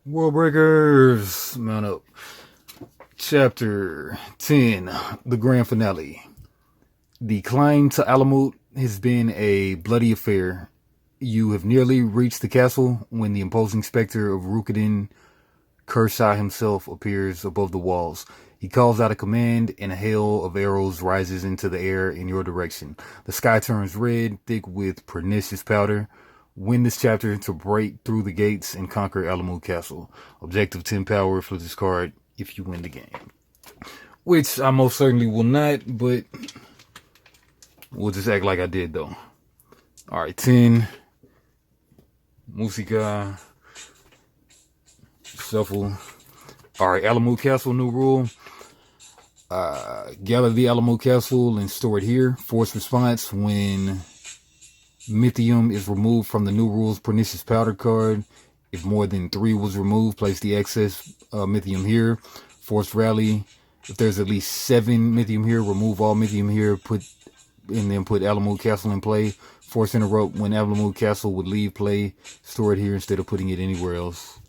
WorldBreakers, mount up. Chapter 10, the grand finale. The climb to Alamut has been a bloody affair. You have nearly reached the castle when the imposing specter of Rukadin Kershaw himself appears above the walls. He calls out a command, and a hail of arrows rises into the air in your direction. The sky turns red, thick with pernicious powder. Win this chapter to break through the gates and conquer Alamut Castle. Objective 10 power for this card if you win the game. Which I most certainly will not, but we'll just act like I did though. Alright, 10. Musica. Shuffle. Alright, Alamut Castle, new rule. Gather the Alamut Castle and store it here. Force response when Mythium is removed from the new rules pernicious powder card. If more than 3 was removed, place the excess Mythium here. Force rally. If there's at least 7 Mythium here, remove all Mythium here. Put Alamut Castle in play. Force interrupt when Alamut Castle would leave play. Store it here instead of putting it anywhere else.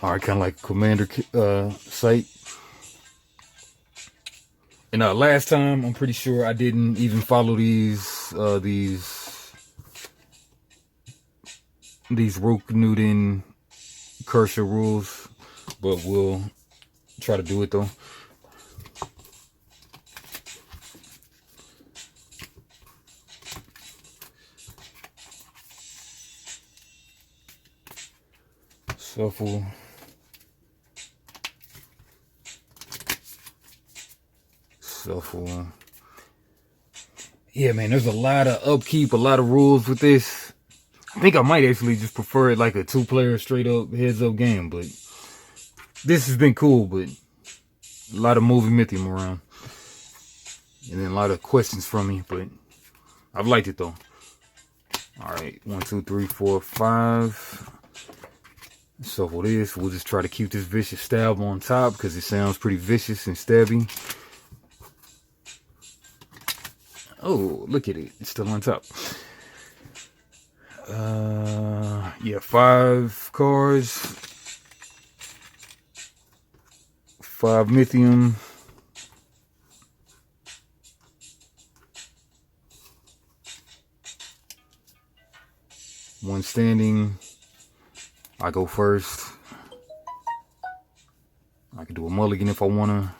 Alright, kind of like commander site. And last time, I'm pretty sure I didn't even follow these Rook-Newton Kershaw rules, but we'll try to do it though. Shuffle. Shuffle. Yeah, man, there's a lot of upkeep, a lot of rules with this. I think I might actually just prefer it like a 2-player straight up heads up game, but this has been cool, but a lot of moving Mythium around. And then a lot of questions from me, but I've liked it though. Alright, 1, 2, 3, 4, 5. Shuffle this. We'll just try to keep this vicious stab on top because it sounds pretty vicious and stabby. Oh, look at it. It's still on top. Yeah, 5 cards. 5 Mythium. One standing. I go first. I can do a mulligan if I wanna.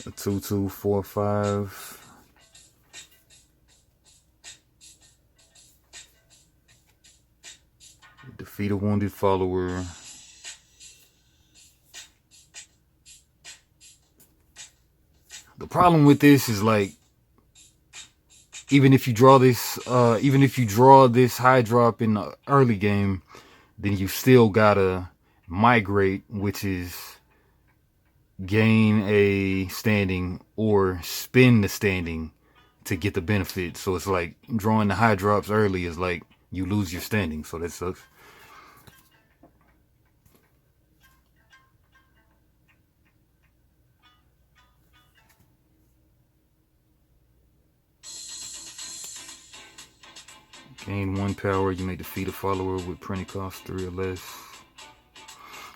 A 2, 2, 4, 5. Defeat a wounded follower. The problem with this is like, even if you draw this high drop in the early game, then you still gotta migrate, which is gain a standing or spend the standing to get the benefit. So it's like drawing the high drops early is like you lose your standing, so that sucks. Gain 1 power, you may defeat a follower with printing cost 3 or less.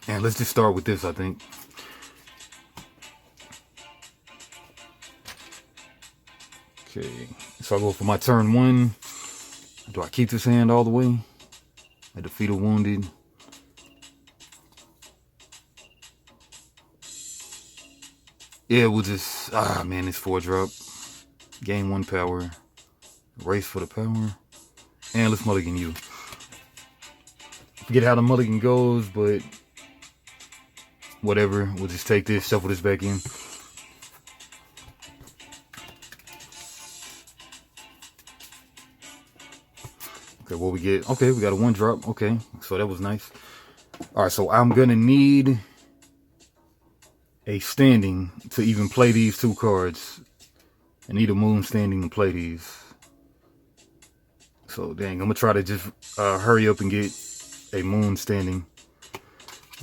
And let's just start with this, I think. Okay, so I'll go for my turn 1. Do I keep this hand all the way? I defeat a wounded. Yeah, we'll just, man, it's 4 drop. Gain 1 power. Race for the power. And let's mulligan you. Forget how the mulligan goes, but whatever. We'll just take this, shuffle this back in. Okay, what we get? Okay, we got a 1 drop. Okay, so that was nice. Alright, so I'm gonna need a standing to even play these 2 cards. I need a moon standing to play these. So dang, I'm gonna try to just hurry up and get a moon standing.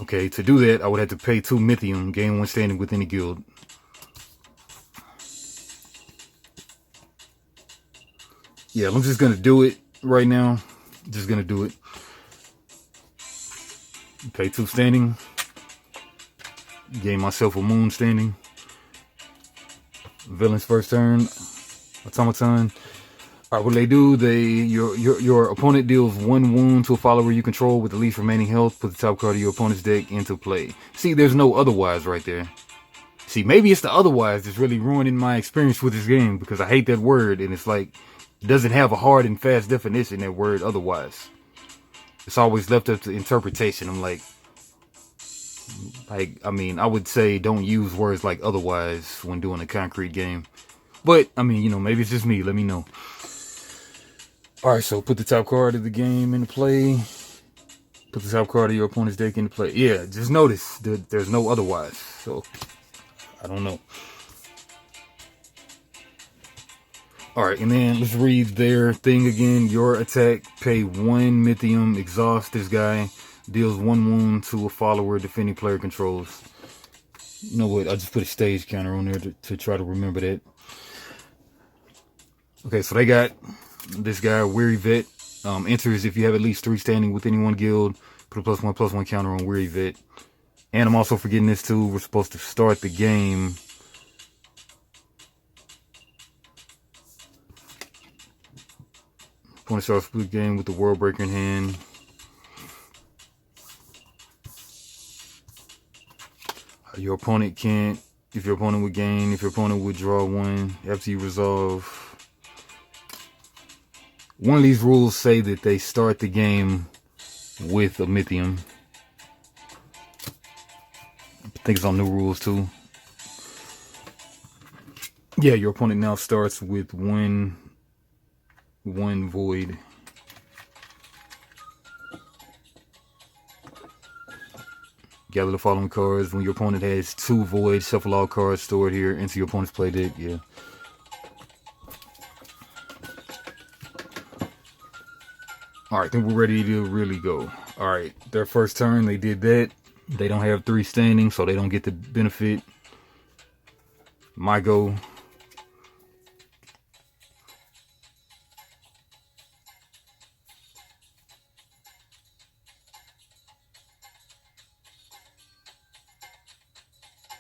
Okay, to do that, I would have to pay 2 Mythium, gain 1 standing within the guild. Yeah, I'm just gonna do it right now. Just gonna do it. Pay 2 standing. Gain myself a moon standing. Villain's first turn. Automaton. Alright, what they do, your opponent deals 1 wound to a follower you control with the least remaining health. Put the top card of your opponent's deck into play. See, there's no otherwise right there. See, maybe it's the otherwise that's really ruining my experience with this game, because I hate that word, and it's like, it doesn't have a hard and fast definition, that word otherwise. It's always left up to interpretation. I'm like, I mean, I would say don't use words like otherwise when doing a concrete game. But, I mean, you know, maybe it's just me. Let me know. Alright, so put the top card of the game into play. Put the top card of your opponent's deck into play. Yeah, just notice that there's no otherwise. So, I don't know. Alright, and then let's read their thing again. Your attack, pay 1 Mythium, exhaust this guy. Deals 1 wound to a follower defending player controls. You know what? I just put a stage counter on there to try to remember that. Okay, so they got this guy, Weary Vet. Enters if you have at least 3 standing with any one guild. Put a +1/+1 counter on Weary Vet. And I'm also forgetting this too. We're supposed to start the game. Opponent starts the game with the WorldBreaker in hand. Your opponent can't. If your opponent would gain, if your opponent would draw 1 after you resolve. One of these rules say that they start the game with a Mythium. I think it's on new rules too. Yeah, your opponent now starts with one void. Gather the following cards. When your opponent has 2 voids, shuffle all cards stored here into your opponent's play deck. Yeah. Alright, then we're ready to really go. Alright, their first turn, they did that. They don't have 3 standing, so they don't get the benefit. My go.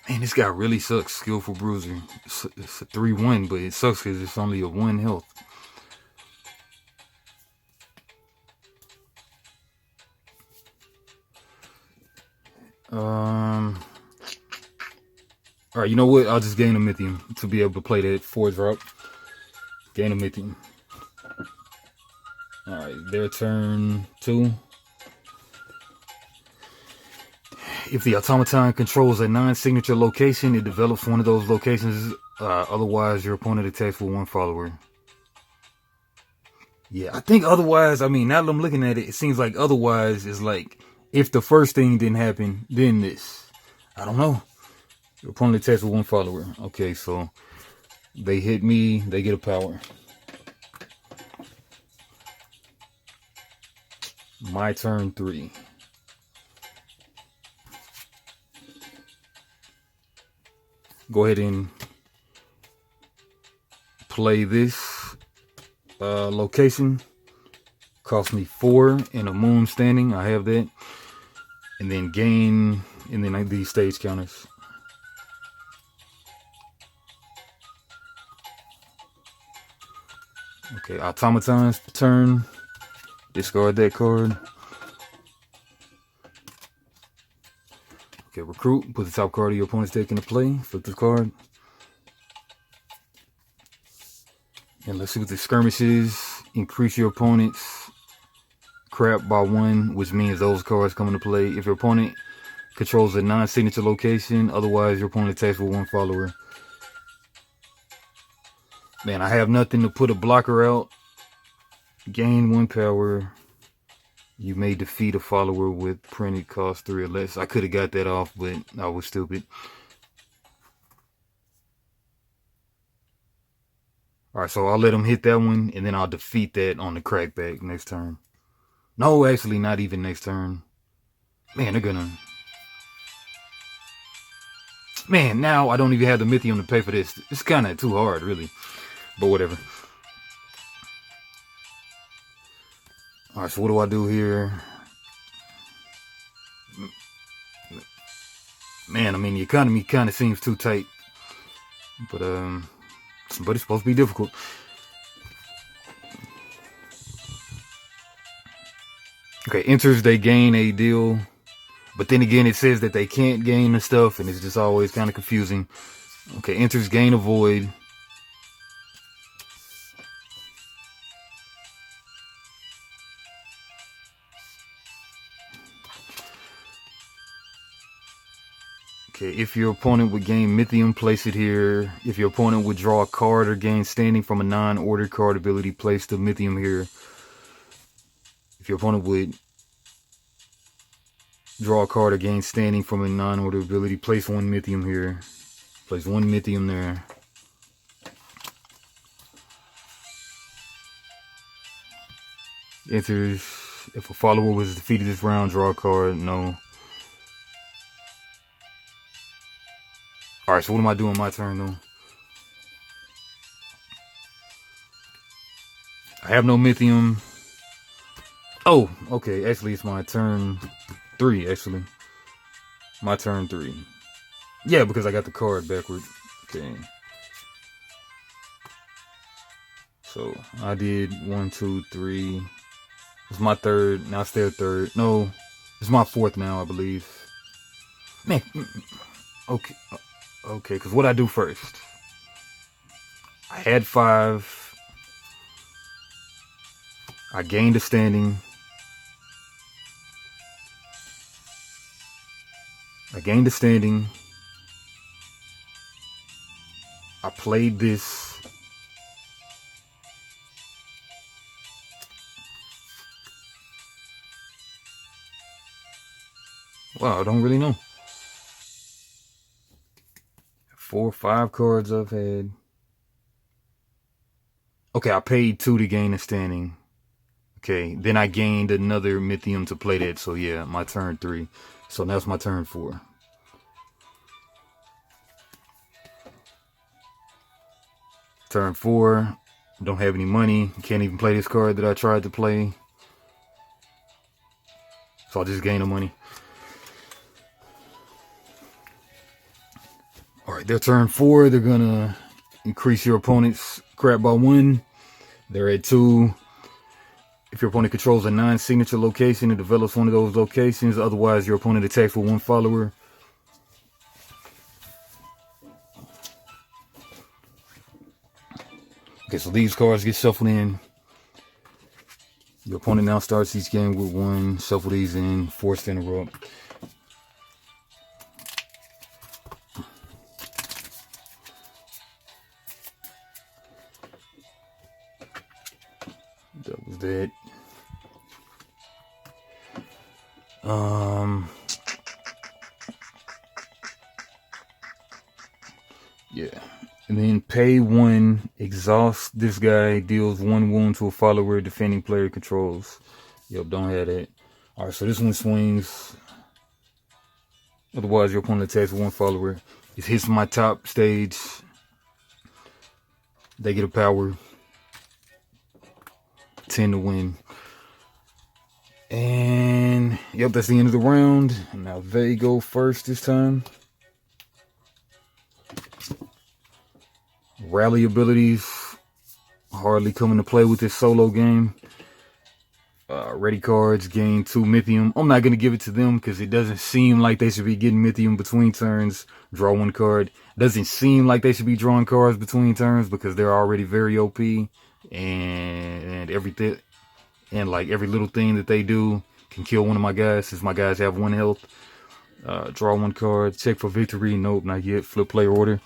Man, this guy really sucks. Skillful Bruiser. It's a 3-1, but it sucks because it's only a 1 health. Alright, you know what? I'll just gain a Mythium to be able to play that 4-drop. Gain a Mythium. Alright, their turn 2. If the automaton controls a non-signature location, it develops one of those locations. Otherwise, your opponent attacks with 1 follower. Yeah, I think otherwise, I mean, now that I'm looking at it, it seems like otherwise is like, if the first thing didn't happen, then this. I don't know. Your opponent attacks with 1 follower. Okay, so they hit me, they get a power. My turn 3. Go ahead and play this location. Cost me 4 and a moon standing. I have that. And then gain, and then like these stage counters. Okay, automaton's turn. Discard that card. Okay, recruit. Put the top card of your opponent's deck into play. Flip this card. And let's see what the skirmish is. Increase your opponent's crap by 1, which means those cards come into play. If your opponent controls a non-signature location, otherwise your opponent attacks with 1 follower. Man, I have nothing to put a blocker out. Gain 1 power. You may defeat a follower with printed cost 3 or less. I could have got that off, but I was stupid. Alright, so I'll let him hit that one, and then I'll defeat that on the crackback next turn. No, actually, not even next turn. Man, they're gonna... Man, now I don't even have the Mythium to pay for this. It's kind of too hard, really. But whatever. All right, so what do I do here? Man, I mean, the economy kind of seems too tight, but it's supposed to be difficult. Okay, enters, they gain a deal, but then again, it says that they can't gain the stuff, and it's just always kind of confusing. Okay, enters, gain a void. Okay, if your opponent would gain Mythium, place it here. If your opponent would draw a card or gain standing from a non-ordered card ability, place the Mythium here. If your opponent would draw a card or gain standing from a non-ordered ability, place one Mythium here. Place one Mythium there. Enters, if a follower was defeated this round, draw a card. No. Alright, so what am I doing my turn though? I have no Mythium. Oh, okay. Actually, it's my turn 3, actually. My turn 3. Yeah, because I got the card backward. Okay. So, I did 1, 2, 3. It's my third. Now it's their third. No, it's my fourth now, I believe. Man, okay. Okay, because what I do first? I had 5. I gained a standing. I gained a standing. I played this. Wow, I don't really know. 4 or 5 cards I've had. Okay, I paid 2 to gain a standing. Okay, then I gained another Mythium to play that. So yeah, my turn 3. So now it's my turn 4. Turn 4. Don't have any money. Can't even play this card that I tried to play. So I'll just gain the money. Alright, their turn 4. They're gonna increase your opponent's crap by 1. They're at 2. If your opponent controls a non-signature location, it develops one of those locations. Otherwise, your opponent attacks with 1 follower. Okay, so these cards get shuffled in. Your opponent now starts each game with 1. Shuffle these in. Forced to interrupt. That was that. Yeah. And then pay 1, exhaust this guy, deals 1 wound to a follower defending player controls. Yep, don't have that. Alright, so this one swings. Otherwise, your opponent attacks 1 follower. It hits my top stage. They get a power. 10 to win. And yep, that's the end of the round. Now they go first this time. Rally abilities hardly come into play with this solo game. Ready cards gain 2 Mythium. I'm not going to give it to them because it doesn't seem like they should be getting Mythium between turns. Draw 1 card. Doesn't seem like they should be drawing cards between turns because they're already very OP. And everything, and like every little thing that they do can kill one of my guys since my guys have 1 health. Draw 1 card. Check for victory. Nope, not yet. Flip player order.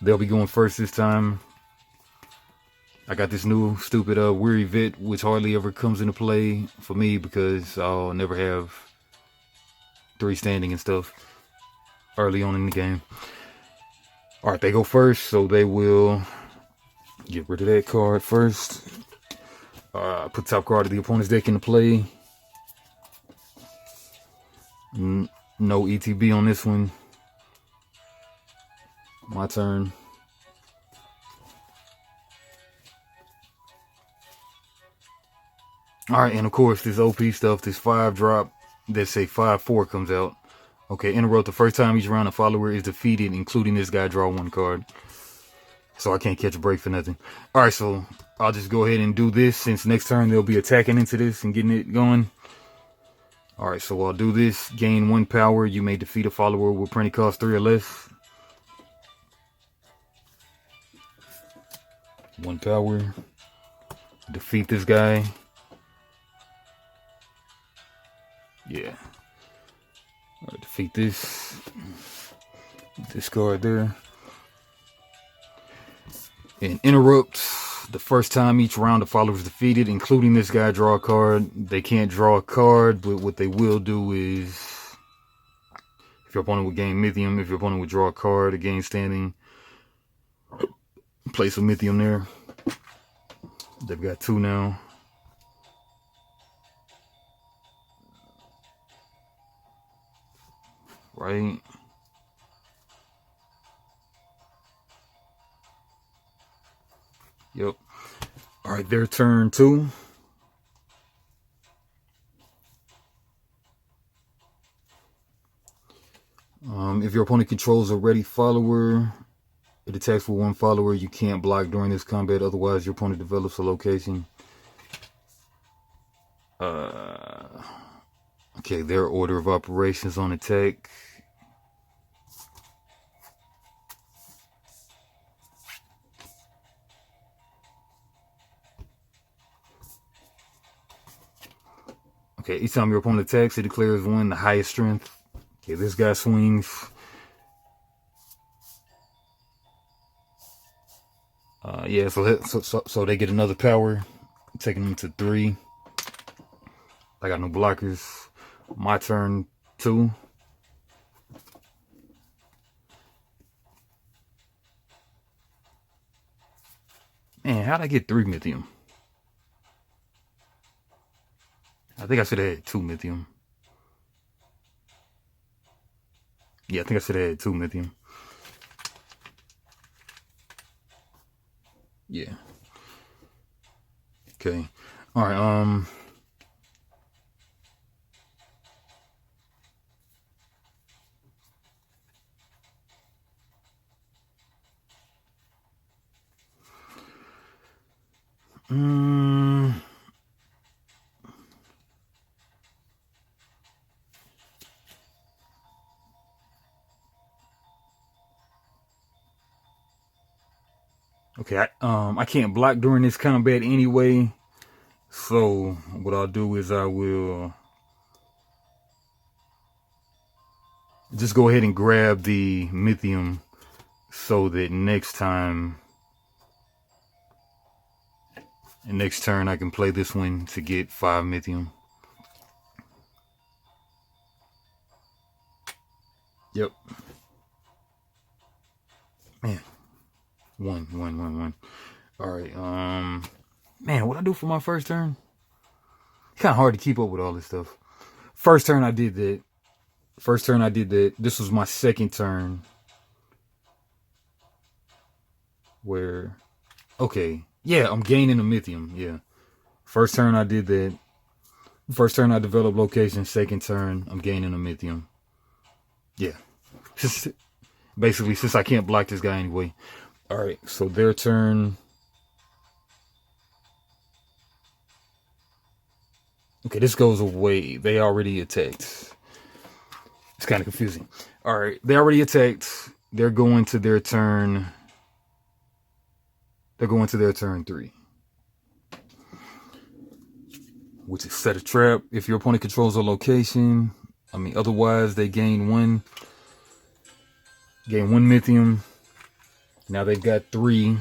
They'll be going first this time. I got this new stupid Weary Vet, which hardly ever comes into play for me because I'll never have 3 standing and stuff early on in the game. Alright, they go first, so they will get rid of that card first. Put top card of the opponent's deck into play. No ETB on this one. My turn. Alright, and of course, this OP stuff, this 5-drop, that say 5-4 comes out. Okay, interrupt the first time each round a follower is defeated, including this guy, draw 1 card. So I can't catch a break for nothing. Alright, so I'll just go ahead and do this, since next turn they'll be attacking into this and getting it going. Alright, so I'll do this. Gain 1 power. You may defeat a follower with printing cost 3 or less. 1 power. Defeat this guy. Yeah. Alright, defeat this. Discard there. And interrupts the first time each round the follower is defeated, including this guy, draw a card. They can't draw a card, but what they will do is, if your opponent would gain Mythium, if your opponent would draw a card, a gain standing, place a Mythium there. They've got 2 now. Right. Yep. All right, their turn 2. If your opponent controls a ready follower, it attacks with 1 follower. You can't block during this combat, otherwise your opponent develops a location. Okay, their order of operations on attack. Okay, each time your opponent attacks, it declares 1 the highest strength. Okay, this guy swings. Yeah, so they get another power, taking them to 3. I got no blockers. My turn 2. Man, how'd I get 3 Mythium? I think I should have had 2 Mythium. Yeah, I think I should have had 2 Mythium. Yeah. Okay. All right. Okay, I can't block during this combat anyway. So what I'll do is I will just go ahead and grab the Mythium so that next time and next turn I can play this one to get 5 Mythium. Yep. Man. One. All right. Man, what I do for my first turn? It's kind of hard to keep up with all this stuff. First turn I did that. This was my second turn. Where, okay, yeah, I'm gaining a Mythium. Yeah. First turn I did that. First turn I developed location. Second turn I'm gaining a Mythium. Yeah. Basically, since I can't block this guy anyway. Alright, so their turn. Okay, this goes away. They already attacked. It's kind of confusing. Alright, they already attacked. They're going to their turn. They're going to their turn 3. Which is set a trap. If your opponent controls a location, otherwise they gain 1. Gain 1 Mythium. Now they've got 3.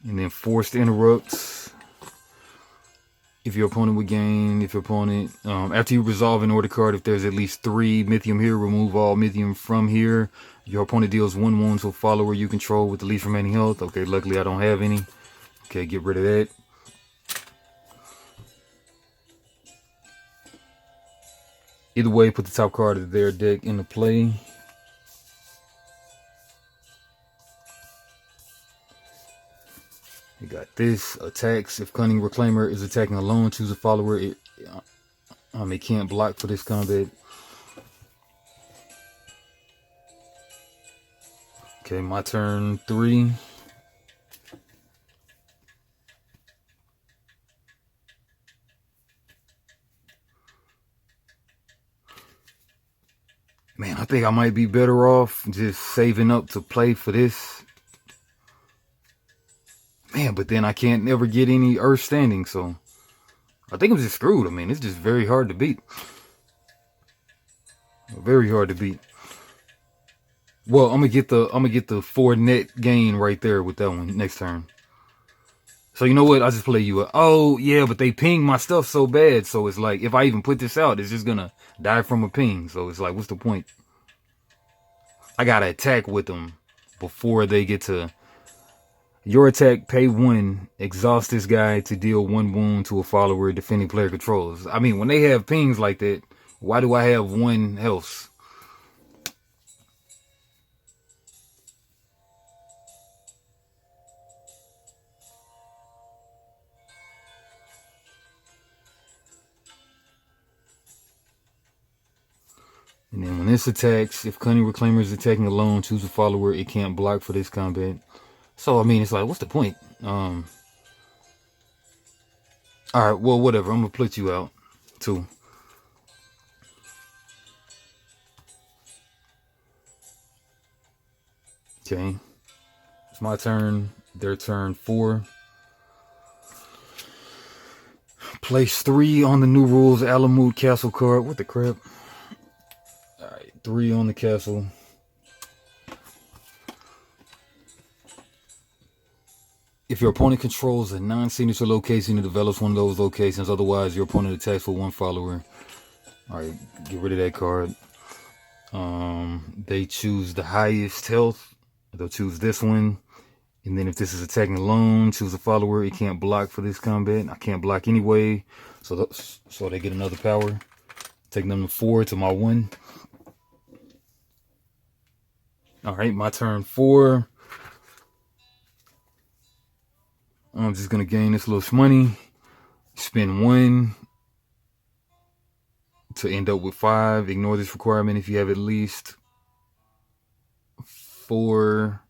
And then forced interrupts. If your opponent would gain, after you resolve an order card, if there's at least 3 Mythium here, remove all Mythium from here. Your opponent deals 1 wound to a follower you control with the least remaining health. Okay, luckily I don't have any. Okay, get rid of that. Either way, put the top card of their deck into play. You got this. Attacks. If Cunning Reclaimer is attacking alone, choose a follower. It can't block for this combat. Okay, my turn 3. Man, I think I might be better off just saving up to play for this. Man, but then I can't never get any Earth standing, so I think I'm just screwed. I mean, it's just very hard to beat. Very hard to beat. Well, I'm gonna get the 4 net gain right there with that one next turn. So you know what? I'll just play you. Oh yeah, but they ping my stuff so bad. So it's like if I even put this out, it's just gonna die from a ping. So it's like, what's the point? I gotta attack with them before they get to. Your attack, pay 1, exhaust this guy to deal 1 wound to a follower defending player controls. I mean, when they have pings like that, why do I have 1 health? And then when this attacks, if Cunning Reclaimer is attacking alone, choose a follower. It can't block for this combat. So, I mean, it's like, what's the point? Alright, well, whatever. I'm going to put you out, too. Okay. It's my turn. Their turn 4. Place 3 on the new rules Alamut Castle card. What the crap? Alright, 3 on the castle. If your opponent controls a non-signature location, it develops one of those locations. Otherwise, your opponent attacks for 1 follower. Alright, get rid of that card. They choose the highest health. They'll choose this one. And then if this is attacking alone, choose a follower. It can't block for this combat. I can't block anyway. So they get another power. Taking them to 4 to my 1. Alright, my turn 4. I'm just going to gain this little money. Spend 1 to end up with 5. Ignore this requirement if you have at least 4.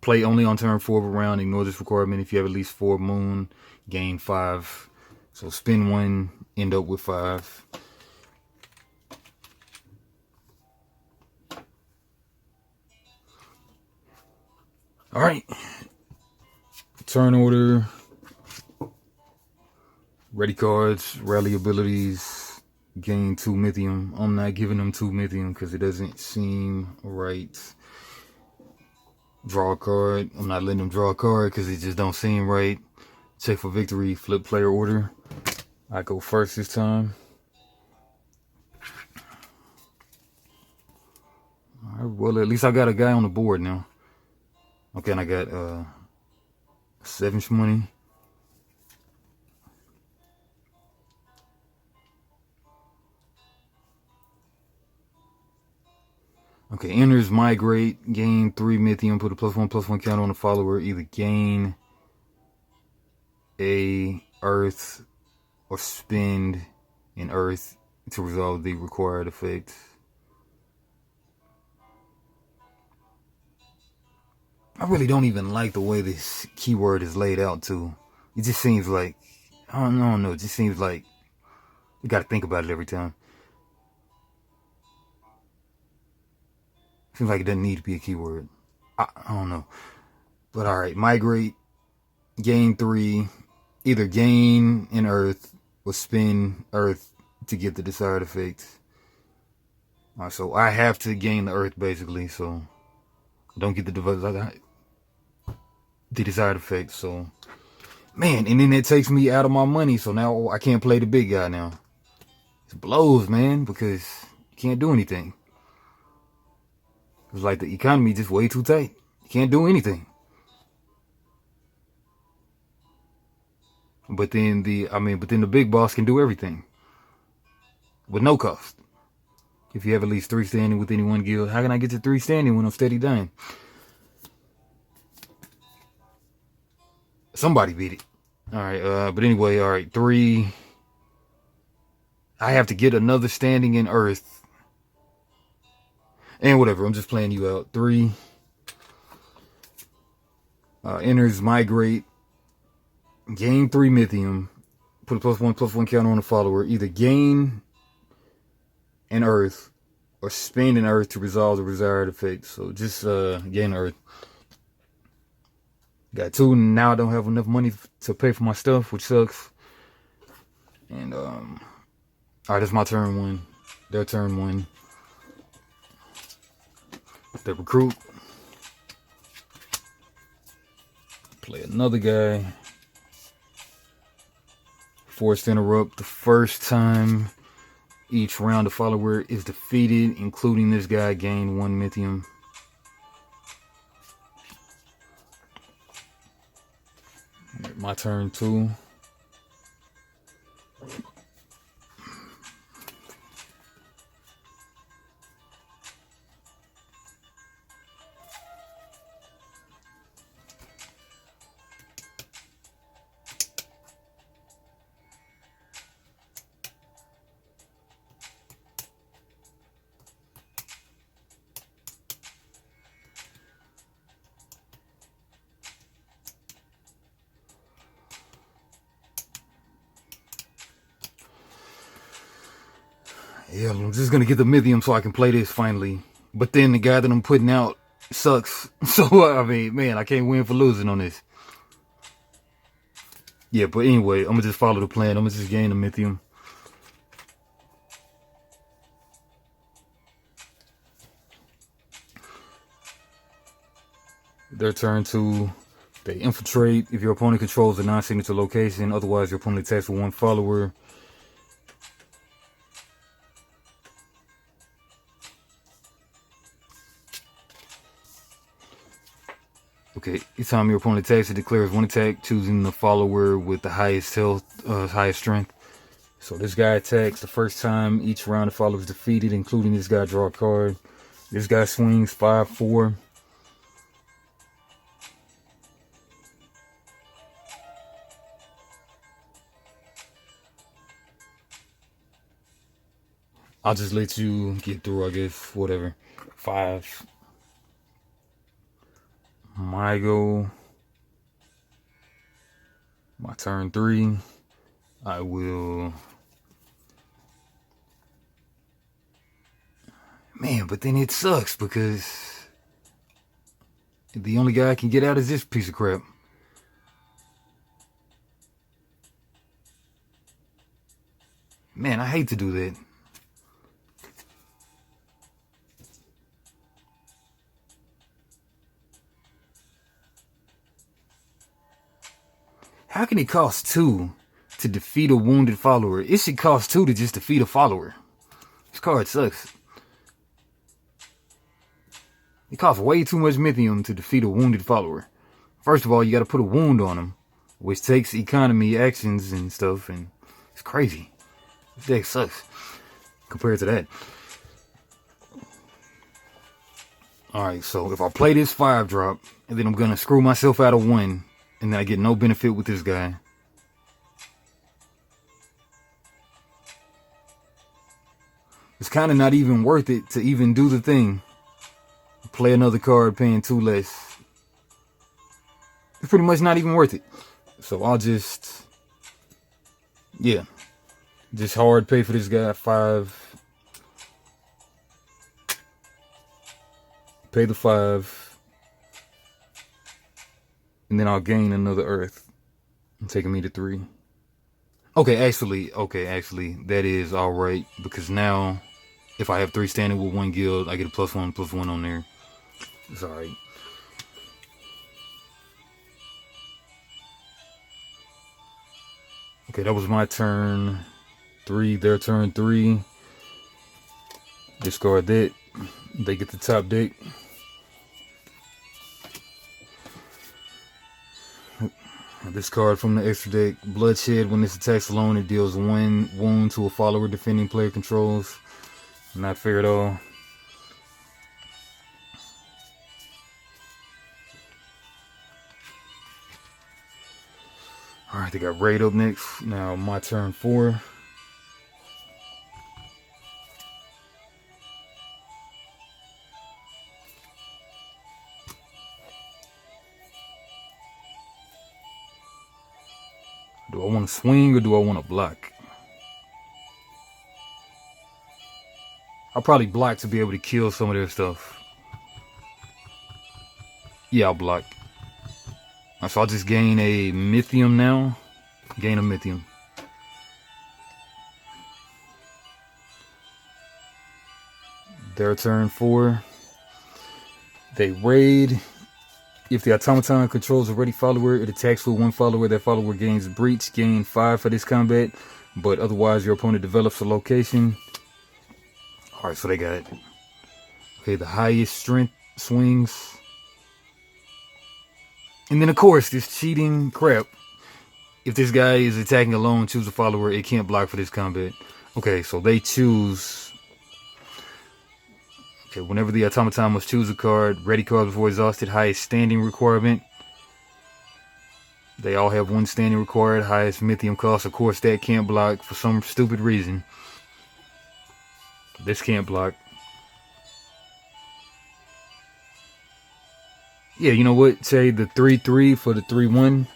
Play only on turn 4 of a round. Ignore this requirement if you have at least 4 moon. Gain 5. So spend 1, end up with 5. Alright. Turn order. Ready cards. Rally abilities. Gain 2 mythium. I'm not giving them 2 mythium because it doesn't seem right. Draw a card. I'm not letting them draw a card because it just don't seem right. Check for victory. Flip player order. I go first this time. Alright, well, at least I got a guy on the board now. Okay, and I got 7 money. Okay, enters, migrate, gain 3 mythium, put a +1/+1 counter on the follower. Either gain a earth or spend an earth to resolve the required effect. I really don't even like the way this keyword is laid out too. It just seems like, I don't know, it just seems like you gotta think about it every time. Seems like it doesn't need to be a keyword. I don't know. But alright, migrate, gain 3, either gain an earth or spend earth to get the desired effect. Alright, so I have to gain the earth basically, so I don't get the desired effect, so man, and then it takes me out of my money, so now I can't play the big guy now. It blows, man, because you can't do anything. It's like the economy just way too tight. You can't do anything. But then the big boss can do everything with no cost. If you have at least 3 standing with any one guild, how can I get to 3 standing when I'm steady dying? Somebody beat it. All right, but anyway, all right, 3. I have to get another standing in Earth. And whatever, I'm just playing you out. 3. Enters migrate. Gain 3 Mythium. Put a +1/+1 counter on the follower. Either gain an Earth or spend an Earth to resolve the desired effect. So just gain Earth. Got 2. Now I don't have enough money to pay for my stuff, which sucks. And alright, that's my turn 1. Their turn 1. The recruit. Play another guy. Forced to interrupt. The first time each round the follower is defeated, including this guy, gain 1 Mythium. My turn 2. Yeah, I'm just gonna get the Mythium so I can play this finally. But then the guy that I'm putting out sucks. So, I mean, man, I can't win for losing on this. Yeah, but anyway, I'm gonna just follow the plan. I'm gonna just gain the Mythium. Their turn 2. They infiltrate. If your opponent controls a non-signature location, otherwise your opponent attacks with 1 follower. Okay, each time your opponent attacks, it declares 1 attack, choosing the follower with the highest health, highest strength. So this guy attacks the first time each round the follower is defeated, including this guy draw a card. This guy swings 5/4. I'll just let you get through, I guess, whatever. 5. My go. My turn 3. I will. Man, but then it sucks because the only guy I can get out is this piece of crap. Man, I hate to do that. How can it cost 2 to defeat a wounded follower? It should cost 2 to just defeat a follower. This card sucks. It costs way too much Mythium to defeat a wounded follower. First of all, you gotta put a wound on him, which takes economy actions and stuff, and it's crazy. This deck sucks compared to that. Alright, so if I play this 5-drop, and then I'm gonna screw myself out of 1, and then I get no benefit with this guy. It's kind of not even worth it to even do the thing. Play another card paying 2 less. It's pretty much not even worth it. So I'll just, yeah, just hard pay for this guy 5. Pay the 5. And then I'll gain another Earth, taking me to 3. Okay, actually, that is alright, because now, if I have 3 standing with 1 guild, I get a +1/+1 on there. It's alright. Okay, that was my turn 3, their turn 3. Discard that. They get the top deck. This card from the extra deck, Bloodshed. When this attacks alone, it deals 1 wound to a follower defending player controls. Not fair at all. Alright, they got raid up next. Now my turn 4. Do I want to swing or do I want to block? I'll probably block to be able to kill some of their stuff. Yeah, I'll block. So I'll just gain a Mythium now. Gain a Mythium. Their turn 4. They raid. If the automaton controls a ready follower, it attacks with one follower. That follower gains breach. Gain 5 for this combat. But otherwise, your opponent develops a location. Alright, so they got... Okay, the highest strength swings. And then, of course, this cheating crap. If this guy is attacking alone, choose a follower. It can't block for this combat. Okay, so they choose... Okay, whenever the automaton must choose a card, ready card before exhausted, highest standing requirement. They all have one standing required, highest Mythium cost. Of course, that can't block for some stupid reason. This can't block. Yeah, you know what? Say the 3-3 for the 3-1.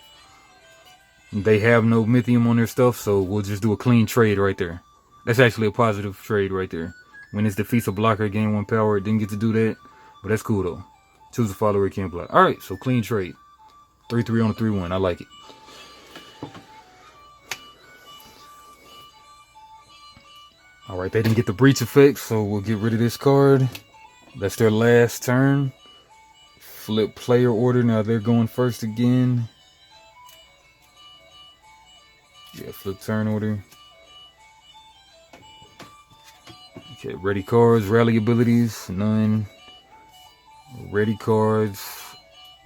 They have no Mythium on their stuff, so we'll just do a clean trade right there. That's actually a positive trade right there. When it defeats a blocker, gain 1 power. It didn't get to do that, but that's cool though. Choose a follower, it can't block. Alright, so clean trade. 3-3 on a 3-1. I like it. Alright, they didn't get the breach effect, so we'll get rid of this card. That's their last turn. Flip player order. Now they're going first again. Yeah, flip turn order. Okay, ready cards, rally abilities, none. Ready cards,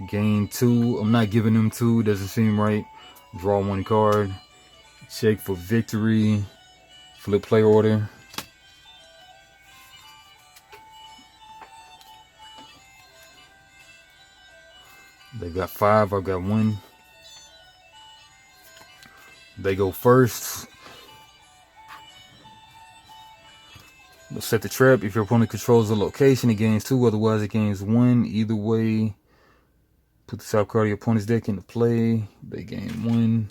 gain 2. I'm not giving them 2, doesn't seem right. Draw 1 card. Check for victory. Flip player order. They got 5, I've got 1. They go first. Let's set the trap. If your opponent controls the location, it gains 2. Otherwise, it gains 1. Either way, put the top card of your opponent's deck into play. They gain 1.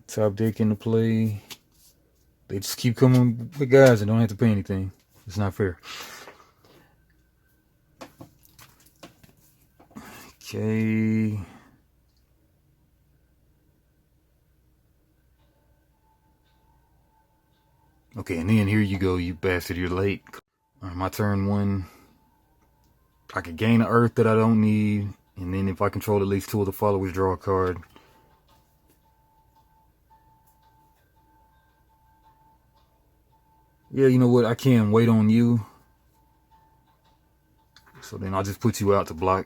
Top deck into play. They just keep coming with guys and don't have to pay anything. It's not fair. Okay. Okay, and then here you go, you bastard, you're late. Alright, my turn 1. I could gain an earth that I don't need, and then if I control at least 2 of the followers, draw a card. Yeah, you know what, I can wait on you. So then I'll just put you out to block.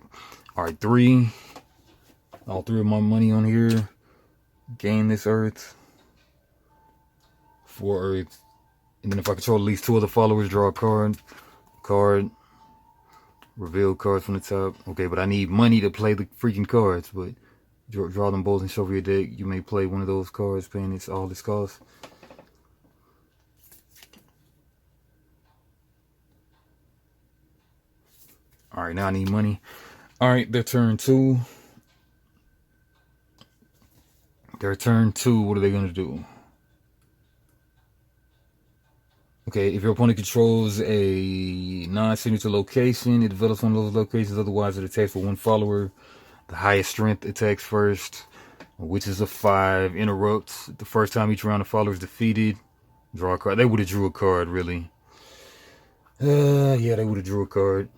Alright, 3. All 3 of my money on here. Gain this earth. 4 earth. And then if I control at least 2 of the followers, draw a card. Card. Reveal cards from the top. Okay, but I need money to play the freaking cards. But draw them both and shuffle your deck. You may play one of those cards, paying all this cost. Alright, now I need money. Alright, their turn 2. Their turn 2, what are they going to do? Okay, if your opponent controls a non-signature location, it develops one of those locations. Otherwise, it attacks with 1 follower. The highest strength attacks first, which is a 5. Interrupts. The first time each round the follower is defeated. Draw a card. They would have drew a card, really. Yeah, they would have drew a card.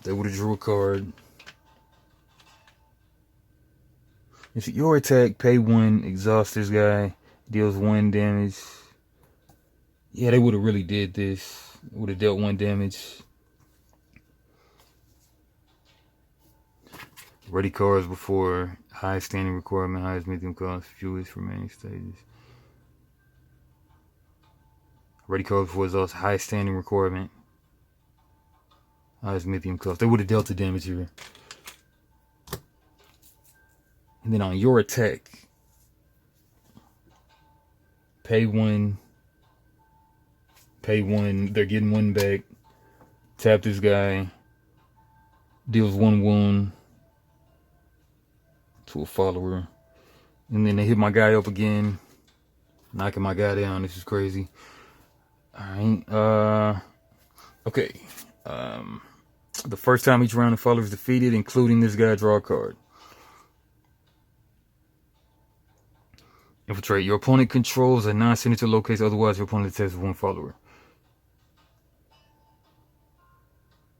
They would have drew a card. If your attack, pay 1, exhaust this guy, deals 1 damage. Yeah, they would have really did this. Would have dealt 1 damage. Ready cards before highest standing requirement, highest medium cost, fewest remaining stages. Ready cards before exhaust, highest standing requirement, highest medium cost. They would have dealt the damage here. And then on your attack, pay one. They're getting one back. Tap this guy. Deals one wound to a follower. And then they hit my guy up again. Knocking my guy down. This is crazy. Alright. Okay. The first time each round the follower is defeated, including this guy, draw a card. Infiltrate. Your opponent controls a non-signature location, otherwise your opponent attacks with one follower.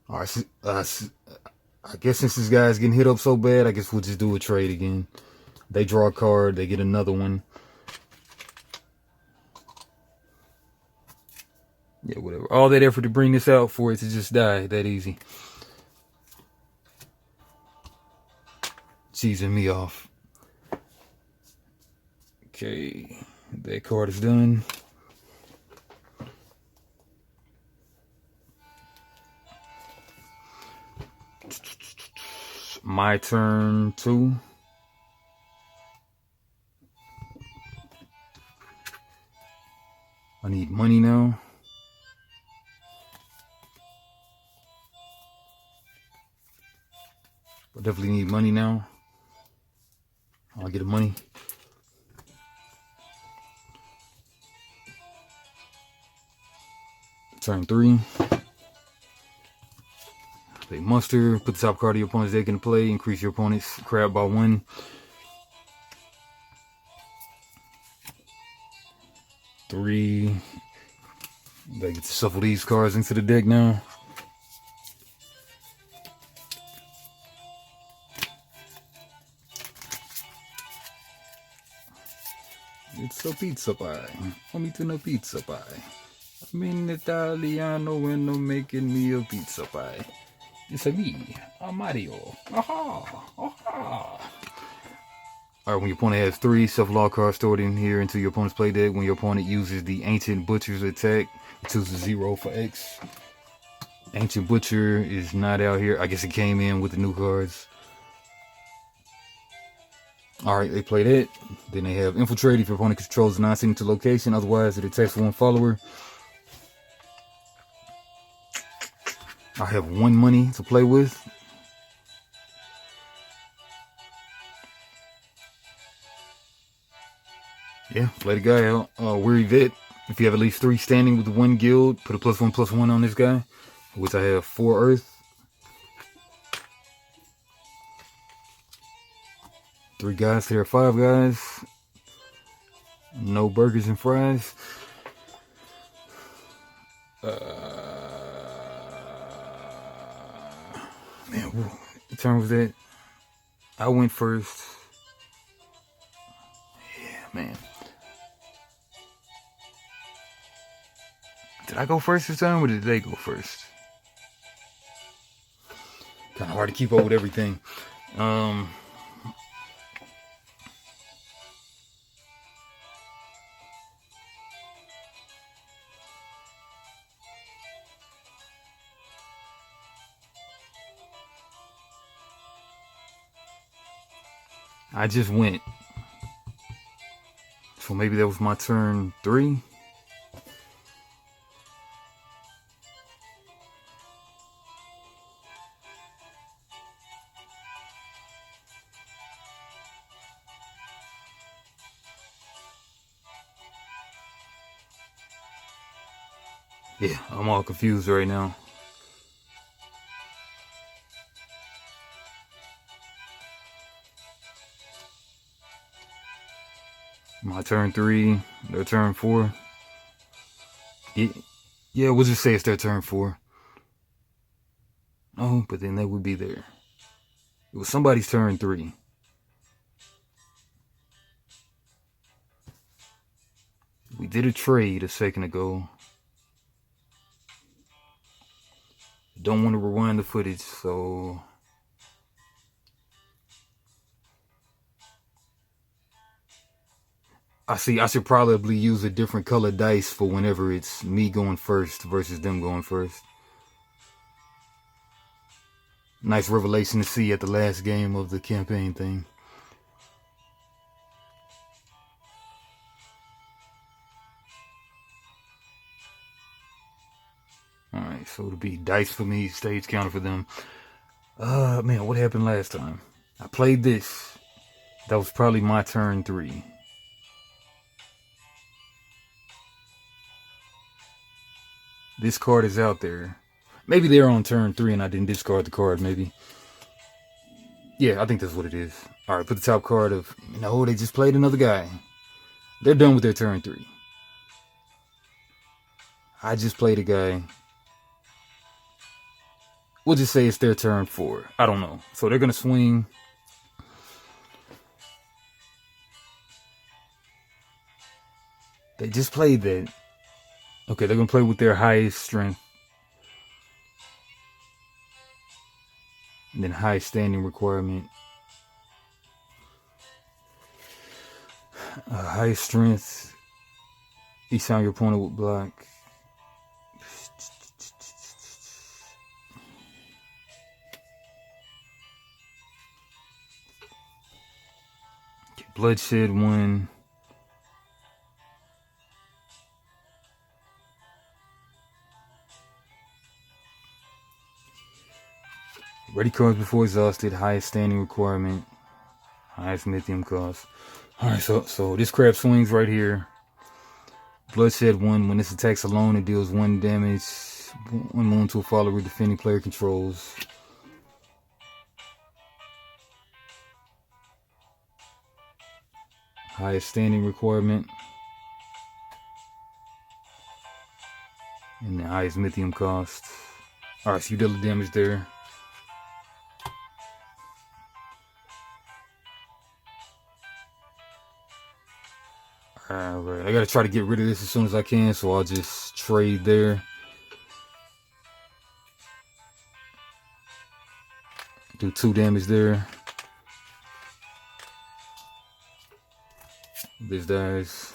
Alright, I guess since this guy's getting hit up so bad, I guess we'll just do a trade again. They draw a card, they get another one. Yeah, whatever. All that effort to bring this out for it to just die, that easy. Cheesing me off. Okay, that card is done. My turn 2. I need money now. I definitely need money now. I'll get the money. Turn 3. Play muster. Put the top card of your opponent's deck into play. Increase your opponent's crab by 1. 3. They get to shuffle these cards into the deck now. It's a pizza pie. I'm eating a pizza pie. I'm in Italiano and I'm making me a pizza pie. It's a me, a Mario. Aha! Aha! Alright, when your opponent has 3 shuffle cards stored in here into your opponent's play deck, when your opponent uses the Ancient Butcher's attack, it chooses 0 for X. Ancient Butcher is not out here. I guess it came in with the new cards. Alright, they play that. Then they have Infiltrate if your opponent controls a non-signature location. Otherwise, it attacks one follower. I have 1 money to play with. Yeah, play the guy out. Weary Vet. If you have at least 3 standing with the 1 guild, put a +1/+1 on this guy. Which I have 4 Earth. 3 guys, there are 5 guys. No burgers and fries. Man, what turn was that? I went first. Yeah, man. Did I go first this time or did they go first? Kind of hard to keep up with everything. I just went. So maybe that was my turn 3. Yeah, I'm all confused right now. My turn 3, their turn 4. Yeah, we'll just say it's their turn 4. Oh, but then they would be there. It was somebody's turn 3. We did a trade a second ago. Don't want to rewind the footage, so... I should probably use a different color dice for whenever it's me going first versus them going first. Nice revelation to see at the last game of the campaign thing. Alright, so it'll be dice for me, stage counter for them. Man, what happened last time? I played this. That was probably my turn 3. This card is out there. Maybe they're on turn 3 and I didn't discard the card, maybe. Yeah, I think that's what it is. Alright, put the top card of... No, they just played another guy. They're done with their turn 3. I just played a guy. We'll just say it's their turn 4. I don't know. So they're going to swing. They just played that. Okay, they're going to play with their highest strength. And then highest standing requirement. Highest strength. Each time your opponent will block. Okay, bloodshed 1. Ready cards before exhausted. Highest standing requirement. Highest lithium cost. Alright, so this crap swings right here. Bloodshed 1. When this attacks alone, it deals 1 damage. 1 wound to a follower defending player controls. Highest standing requirement. And the highest lithium cost. Alright, so you deal the damage there. Alright, I gotta try to get rid of this as soon as I can, so I'll just trade there. Do 2 damage there. This dies.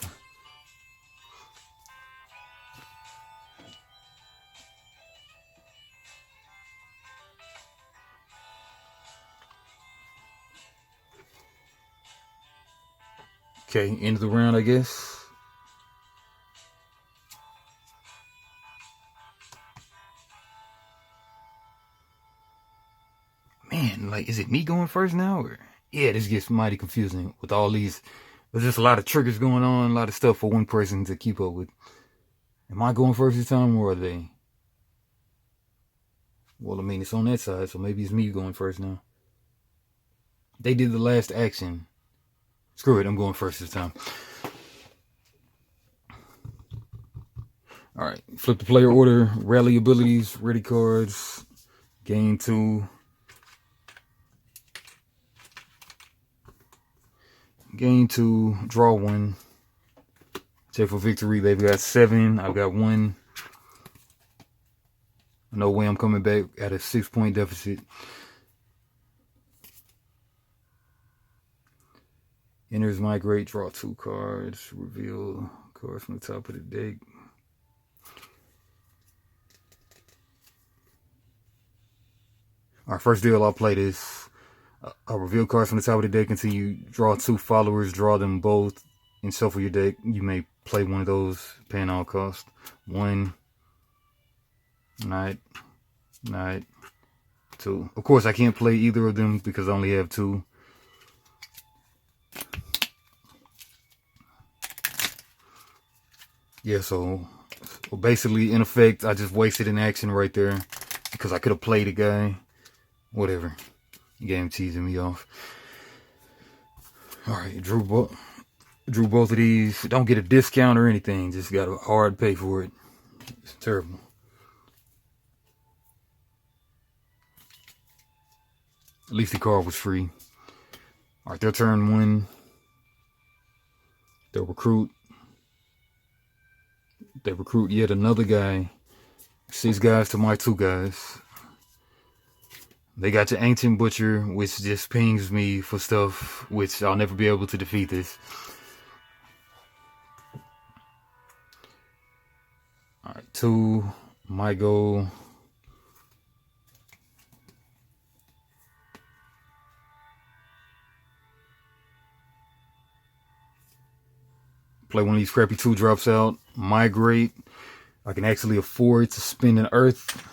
Okay, end of the round, I guess. Man, like, is it me going first now? Or yeah, this gets mighty confusing with all these. There's just a lot of triggers going on, a lot of stuff for one person to keep up with. Am I going first this time, or are they? Well, I mean, it's on that side, so maybe it's me going first now. They did the last action. Screw it, I'm going first this time. Alright, flip the player order, rally abilities, ready cards, gain 2. Gain 2, draw 1. Check for victory. They've got 7, I've got 1. No way I'm coming back at a 6-point deficit. Enters migrate, draw 2 cards, reveal cards from the top of the deck. Our first deal, I'll play this. I'll reveal cards from the top of the deck until you draw 2 followers, draw them both, and shuffle your deck. You may play one of those, paying all cost. 1, night, 2. Of course, I can't play either of them because I only have 2. Yeah, so basically, in effect, I just wasted an action right there because I could have played a guy. Whatever. Game teasing me off. Alright, drew both of these. Don't get a discount or anything. Just got to hard pay for it. It's terrible. At least the card was free. Alright, their turn 1. They'll recruit. They recruit yet another guy. 6 guys to my 2 guys. They got your Ancient Butcher, which just pings me for stuff, which I'll never be able to defeat this. Alright, 2. My goal. Play one of these crappy 2 drops out. Migrate. I can actually afford to spend an Earth,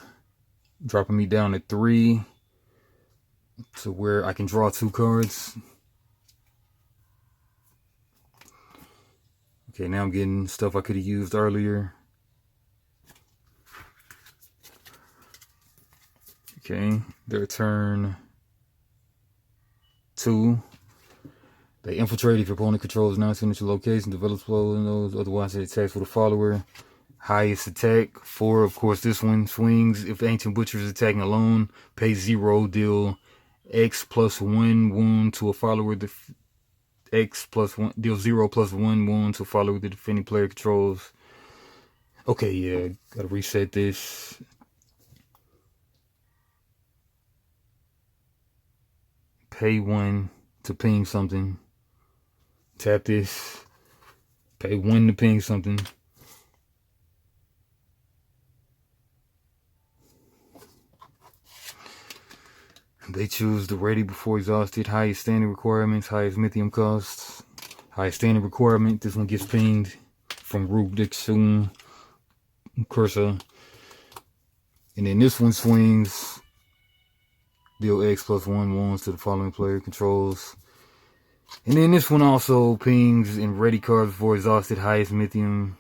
dropping me down to 3, to where I can draw 2 cards. Okay, now I'm getting stuff I could have used earlier. Okay, their turn 2. They infiltrate if your opponent controls non-signature location, develops flow in those, otherwise it attacks with a follower. Highest attack 4, of course this one swings. If the Ancient Butcher is attacking alone, pay 0, deal X plus 1 wound to a follower. X plus 1, deal 0 plus 1 wound to a follower the defending player controls. Okay, yeah, gotta reset this. Pay 1 to ping something. Tap this. Pay 1 to ping something. They choose the ready before exhausted. Highest standing requirements, highest mythium costs. Highest standing requirement. This one gets pinged from Rook Dixon Cursa. And then this one swings. Deal X plus 1 wounds to the following player controls. And then this one also pings in ready cards before exhausted. Highest mythium.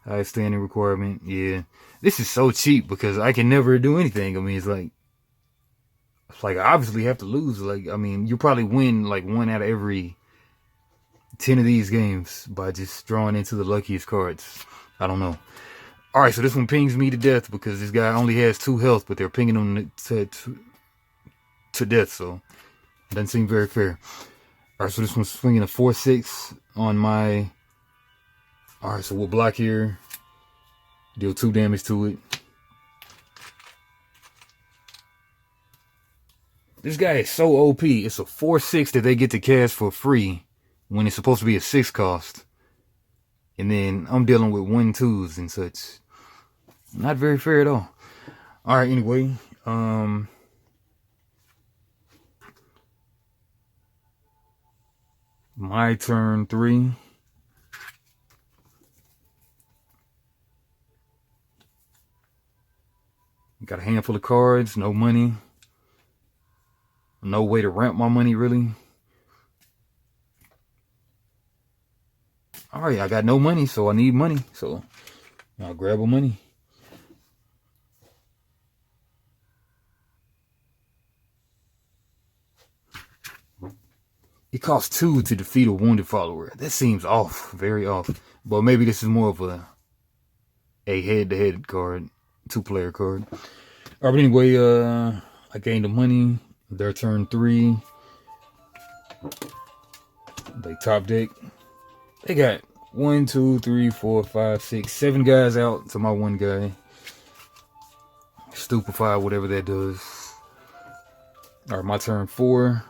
Highest standing requirement. Yeah. This is so cheap because I can never do anything. I mean, it's like I obviously have to lose. Like, I mean, you probably win like 1 out of every 10 of these games by just drawing into the luckiest cards. I don't know. Alright, so this one pings me to death because this guy only has 2 health, but they're pinging him to death, so it doesn't seem very fair. Alright, so this one's swinging a 4-6 on my... Alright, so we'll block here. Deal 2 damage to it. This guy is so OP. It's a 4-6 that they get to cast for free when it's supposed to be a 6 cost. And then I'm dealing with 1-2s and such. Not very fair at all. Alright, anyway. My turn 3. Got a handful of cards, no money. No way to ramp my money, really. Alright, I got no money, so I need money. So I'll grab a money. It costs 2 to defeat a wounded follower. That seems off, very off. But maybe this is more of a head-to-head card, 2-player card. Alright, but anyway, I gained the money. Their turn 3. They top deck. They got 1, 2, 3, 4, 5, 6, 7 guys out to my 1 guy. Stupefy, whatever that does. Alright, my turn 4.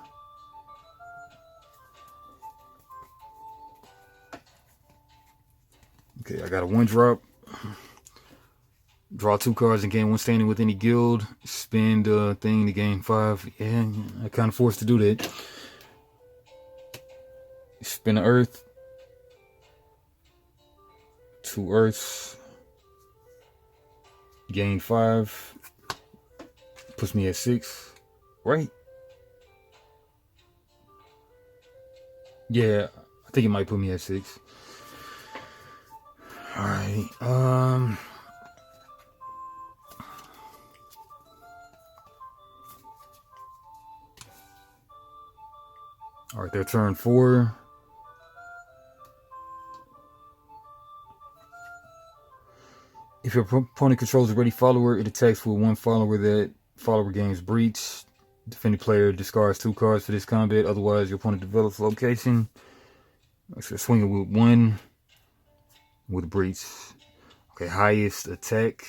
Okay, I got a 1-drop. Draw 2 cards and gain 1 standing with any guild. Spend a thing to gain 5. Yeah, I kind of forced to do that. Spin an Earth. 2 Earths. Gain 5. Puts me at 6. Right? Yeah, I think it might put me at 6. Alright, Alright, their turn 4. If your opponent controls a ready follower, it attacks with 1 follower. That follower gains breach. Defending player discards 2 cards for this combat. Otherwise, your opponent develops location. So swinging with 1 with breach. Okay, highest attack.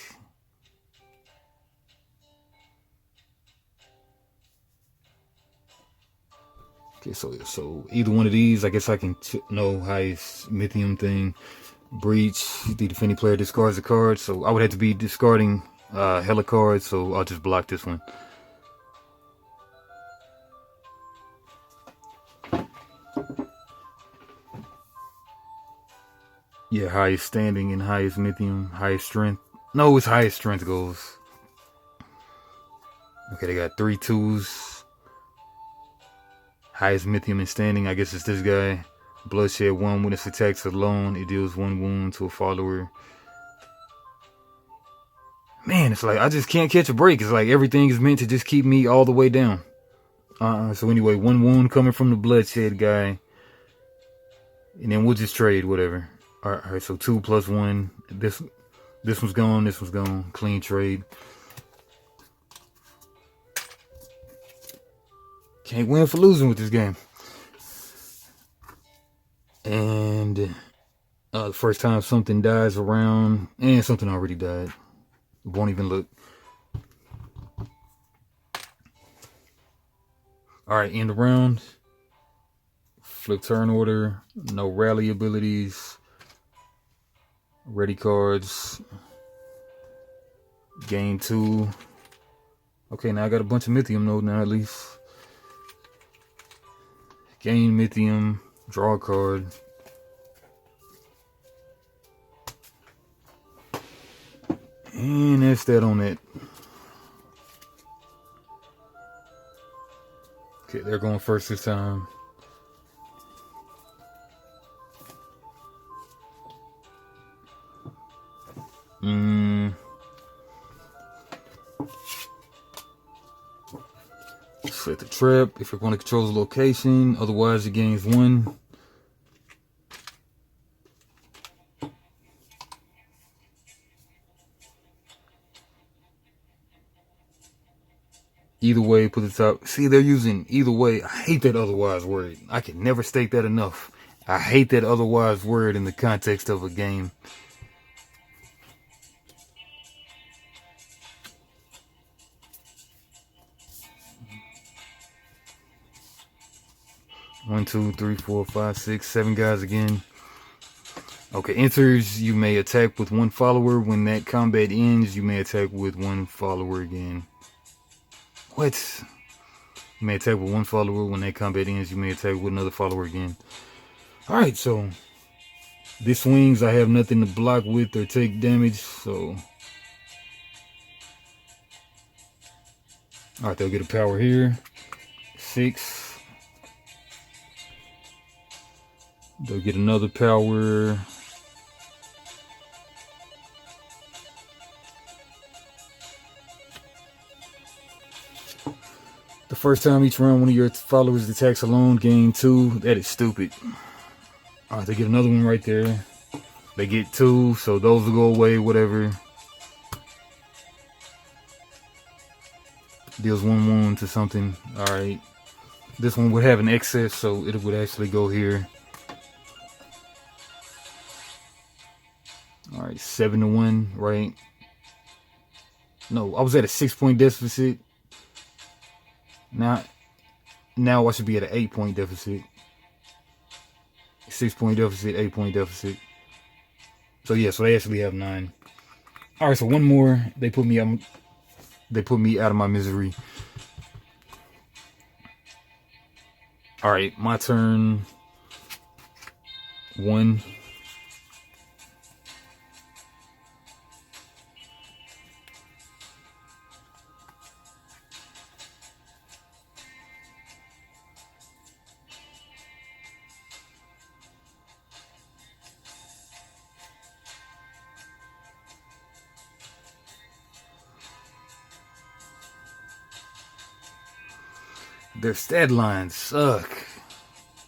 Okay, so either one of these, I guess I can know highest mythium thing. Breach, the defending player discards a card, so I would have to be discarding hella cards, so I'll just block this one. Yeah, highest standing and highest lithium, highest strength. No, it's highest strength goals. Okay, they got 3 twos. Highest lithium and standing, I guess it's this guy. Bloodshed 1 when its attacks alone. It deals 1 wound to a follower. Man, it's like I just can't catch a break. It's like everything is meant to just keep me all the way down. So anyway, 1 wound coming from the bloodshed guy. And then we'll just trade whatever. Alright, so 2 plus 1. This one's gone, this one's gone. Clean trade. Can't win for losing with this game. And the first time something dies around, and something already died. Won't even look. Alright, end the round. Flip turn order. No rally abilities. Ready cards. Gain 2. Okay, now I got a bunch of lithium though now at least. Gain lithium. Draw a card. And that's that on that. Okay, they're going first this time. Set the trap if you're going to control the location. Otherwise, it gains 1. Either way, put the top. See, they're using either way. I hate that otherwise word. I can never state that enough. I hate that otherwise word in the context of a game. One, 2, 3, 4, 5, 6, 7 guys again. Okay, enters. You may attack with 1 follower. When that combat ends, you may attack with 1 follower again. What? You may attack with 1 follower. When that combat ends, you may attack with another follower again. Alright, so this swings. I have nothing to block with or take damage, so. Alright, they'll get a power here. 6. They'll get another power. The first time each round one of your followers attacks alone, gain 2. That is stupid. Alright, they get another one right there. They get 2, so those will go away, whatever. Deals 1 wound to something. Alright. This one would have an excess, so it would actually go here. Alright, 7-1, right? No, I was at a 6-point deficit. Now I should be at an 8-point deficit. 6-point deficit, 8-point deficit. So yeah, so they actually have 9. Alright, so one more. They put me out of my misery. Alright, my turn. 1. Their stat lines suck.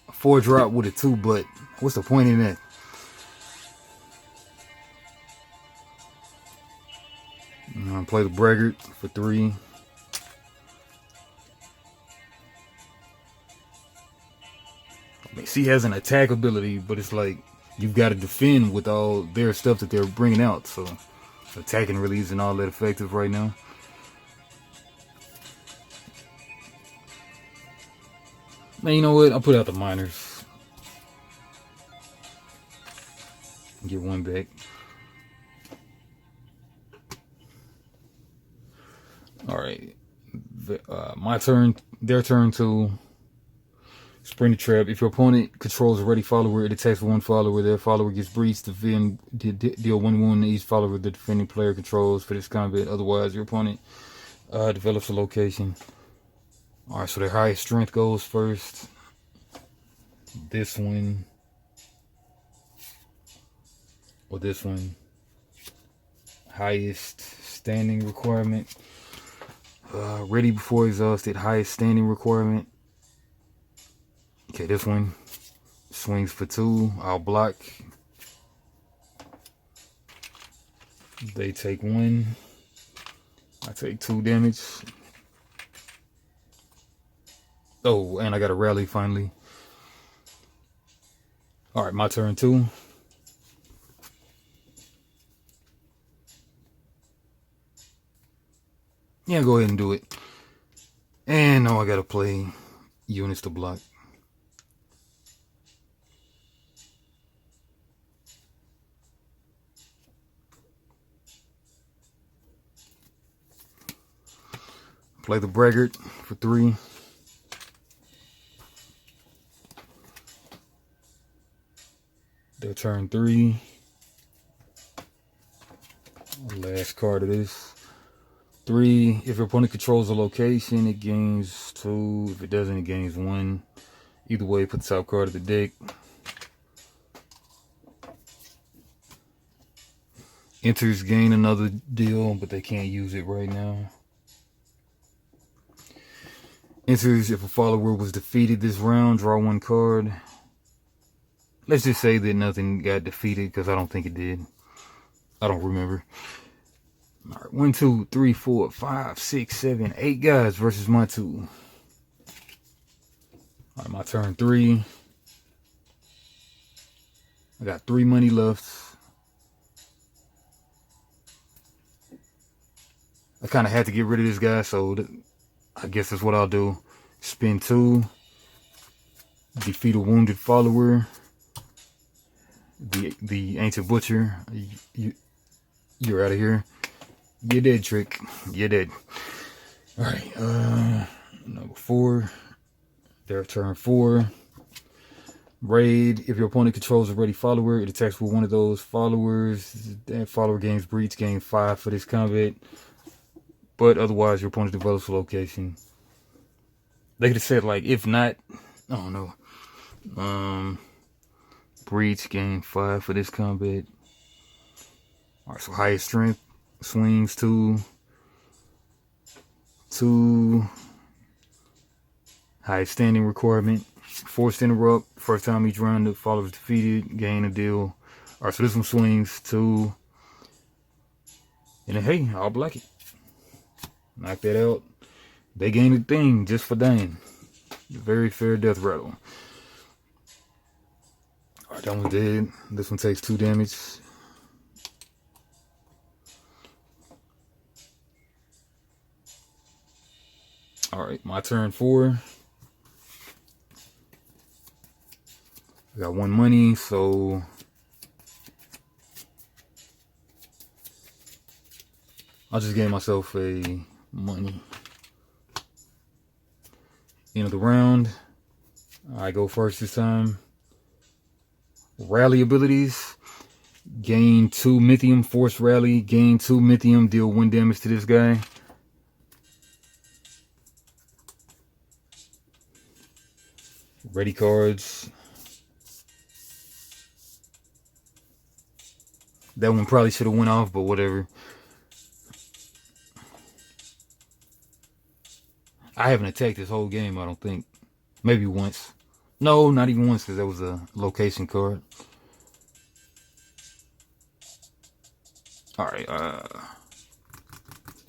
A 4 drop with a 2, but what's the point in that? Play the braggart for 3. I mean, she has an attack ability, but it's like you've got to defend with all their stuff that they're bringing out. So attacking really isn't all that effective right now. Man, you know what? I'll put out the minors. Get 1 back. Alright. My turn. Their turn 2. Spring the trap. If your opponent controls a ready follower, it attacks one follower. Their follower gets breached. Deal one wound to each follower the defending player controls for this combat. Otherwise, your opponent develops a location. Alright, so their highest strength goes first. This one. Or this one. Highest standing requirement. Ready before exhausted. Highest standing requirement. Okay, this one swings for 2. I'll block. They take 1. I take 2 damage. Oh, and I got a rally finally. Alright, my turn 2. Yeah, go ahead and do it. And now I gotta play units to block. Play the braggart for 3. Their turn 3. Last card of this. 3. If your opponent controls a location, it gains 2. If it doesn't, it gains 1. Either way, put the top card of the deck. Enters gain another deal, but they can't use it right now. Enters if a follower was defeated this round, draw 1 card. Let's just say that nothing got defeated, because I don't think it did. I don't remember. Alright, 1, 2, 3, 4, 5, 6, 7, 8 guys versus my 2. Alright, my turn 3. I got 3 money left. I kind of had to get rid of this guy, so I guess that's what I'll do. Spend 2. Defeat a wounded follower. The ancient butcher. You're out of here. You're dead, Trick. You're dead. Alright, number 4. Their turn 4. Raid. If your opponent controls a ready follower, it attacks with one of those followers. That follower gains breach, gain 5 for this combat. But otherwise, your opponent develops a location. They could have said, like, if not, I don't know. Breach, gain 5 for this combat. Alright, so highest strength. Swings 2. 2. Highest standing requirement. Forced interrupt. First time each round the follower is defeated. Gain a deal. Alright, so this one swings 2. And then, hey, I'll block it. Knock that out. They gain a thing just for dying. Very fair death rattle. Alright, that one's dead. This one takes 2 damage. Alright, my turn 4. I got 1 money, so I'll just gain myself a money. End of the round. I go first this time. Rally abilities. Gain 2 Mythium, force rally. Gain 2 Mythium, deal 1 damage to this guy. Ready cards. That one probably should have went off, but whatever. I haven't attacked this whole game, I don't think. Maybe once. No, not even once, because that was a location card. Alright,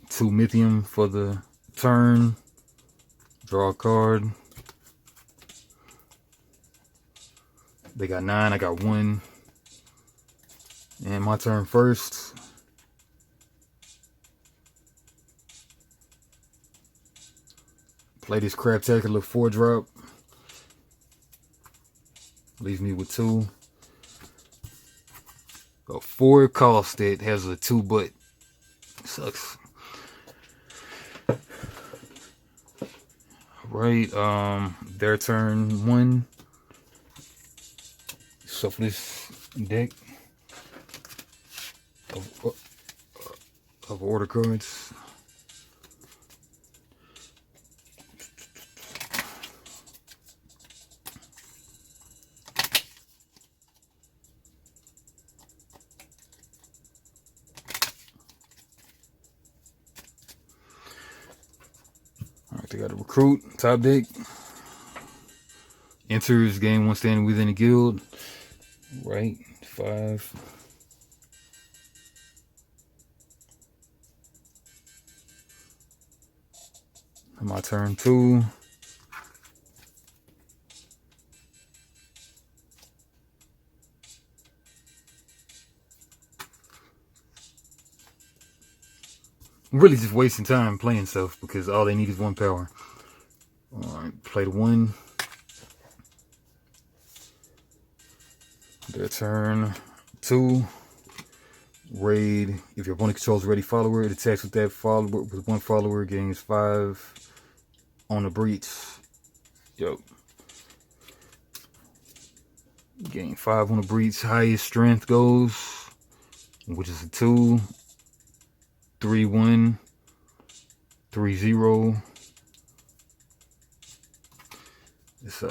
2 Mythium for the turn. Draw a card. They got 9, I got 1. And my turn first. Play this Craptacular 4-drop. Leaves me with 2. A 4 cost that has a 2 but. Sucks. Right, their turn 1. Shuffle this deck of order cards. Alright, they got a recruit, top deck. Enters game 1 standing within a guild. Right, 5. My turn 2. I'm really just wasting time playing stuff because all they need is 1 power. Alright, play the 1. Their turn 2. Raid. If your opponent controls a ready follower, it attacks with that follower. With 1 follower, gains 5 on the breach. Yo. Gain 5 on the breach. Highest strength goes, which is a 2. 3-1. 3-0. It's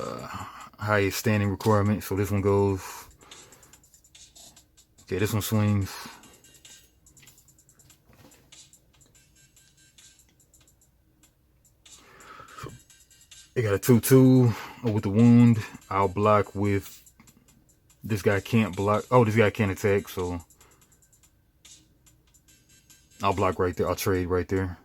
highest standing requirement, so this one goes. Okay, this one swings. They got a 2-2 with the wound. I'll block with. This guy can't block. Oh, this guy can't attack, so I'll block right there. I'll trade right there.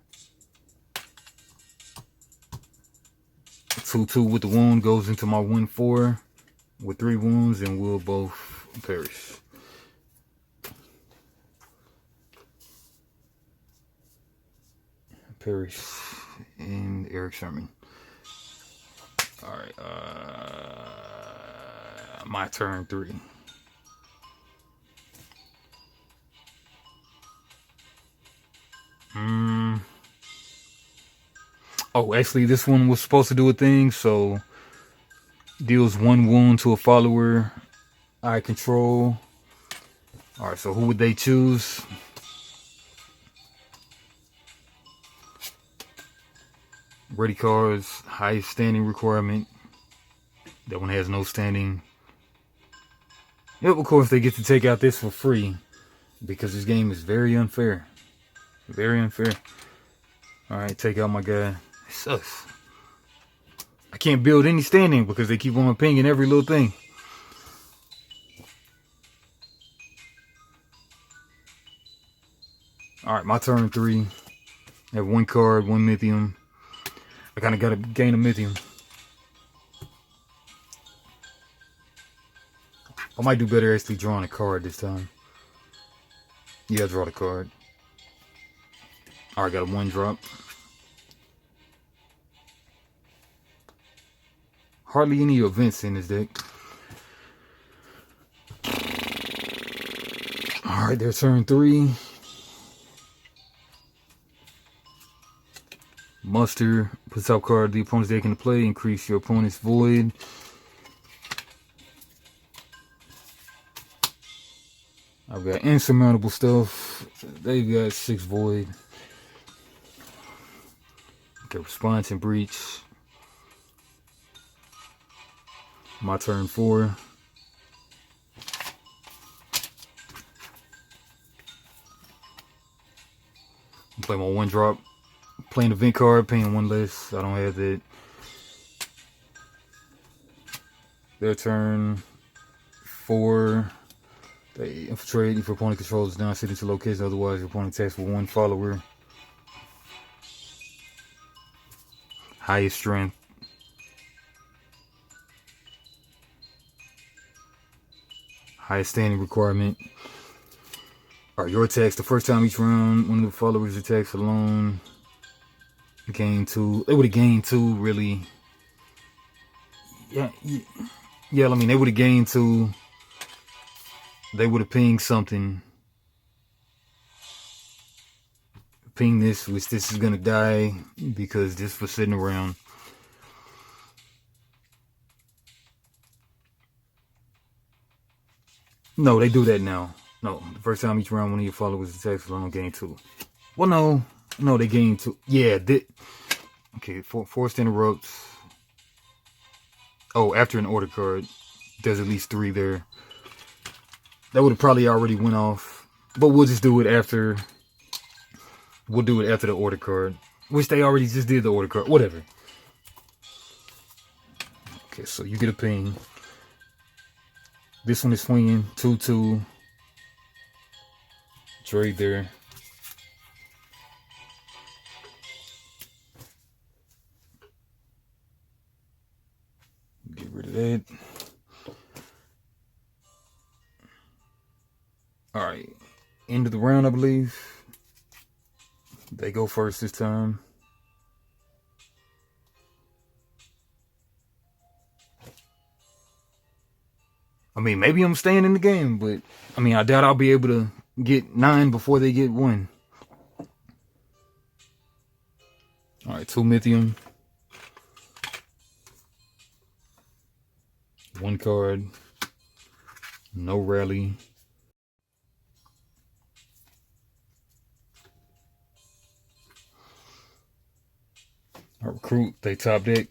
2-2 with the wound goes into my 1-4 with 3 wounds, and we'll both perish. Perish and Eric Sherman. Alright, my turn 3. Oh, actually, this one was supposed to do a thing, so deals 1 wound to a follower I control. Alright, so who would they choose? Ready cards, highest standing requirement. That one has no standing. Yep, of course they get to take out this for free because this game is very unfair. Very unfair. Alright, take out my guy. It sucks. I can't build any standing because they keep on pinging every little thing. Alright, my turn 3. I have 1 card, 1 mythium. I kind of got to gain a mythium. I might do better actually drawing a card this time. Yeah, I draw the card. Alright, got a 1 drop. Hardly any events in this deck. Alright, their turn 3. Muster. Put top card of the opponent's deck into play. Increase your opponent's void. I've got insurmountable stuff. They've got 6 void. Okay, response and breach. My turn 4. Play my 1 drop. Playing the event card, paying 1 less. I don't have that. Their turn 4. They infiltrate. If your opponent controls down city to location, otherwise your opponent attacks with 1 follower. Highest strength. Highest standing requirement. Alright, your attacks the first time each round. One of the followers attacks alone. Gain 2. They would have gained 2, really. Yeah, I mean, they would have gained 2. They would have pinged something. Ping this, which this is going to die because this was sitting around. No, they do that now. No, the first time each round, one of your followers attacks alone gain 2. Well, no, they gain 2. Yeah, okay. Forced interrupts. Oh, after an order card, there's at least 3 there. That would have probably already went off, but we'll just do it after. We'll do it after the order card, which they already just did the order card. Whatever. Okay, so you get a ping. This one is swinging 2/2. Trade there. Get rid of that. All right, end of the round, I believe. They go first this time. I mean, maybe I'm staying in the game, but I mean, I doubt I'll be able to get 9 before they get 1. All right, 2 Mythium. 1 card. No rally. I recruit, they top deck.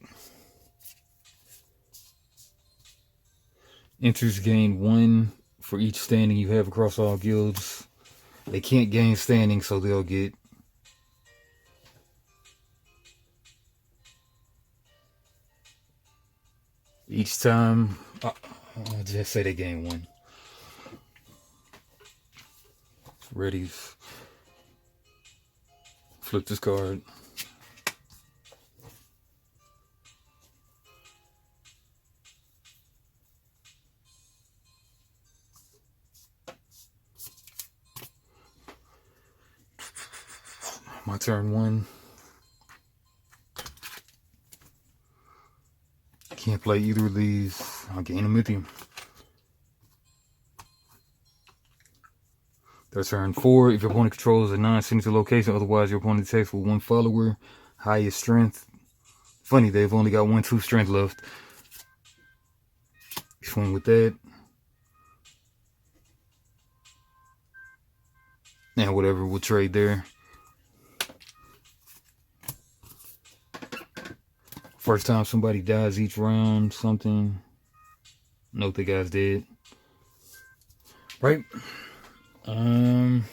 Enters gain 1 for each standing you have across all guilds. They can't gain standing, so they'll get each time. I'll just say they gain 1. Ready. Flip this card. My turn 1. Can't play either of these. I'll gain a Mythium. Their turn 4. If your opponent controls a non-signature location, otherwise your opponent attacks with 1 follower, highest strength. Funny, they've only got 1/2 strength left. Swing with that. And whatever, we'll trade there. First time somebody dies each round, something. Note the guy's dead. Right? I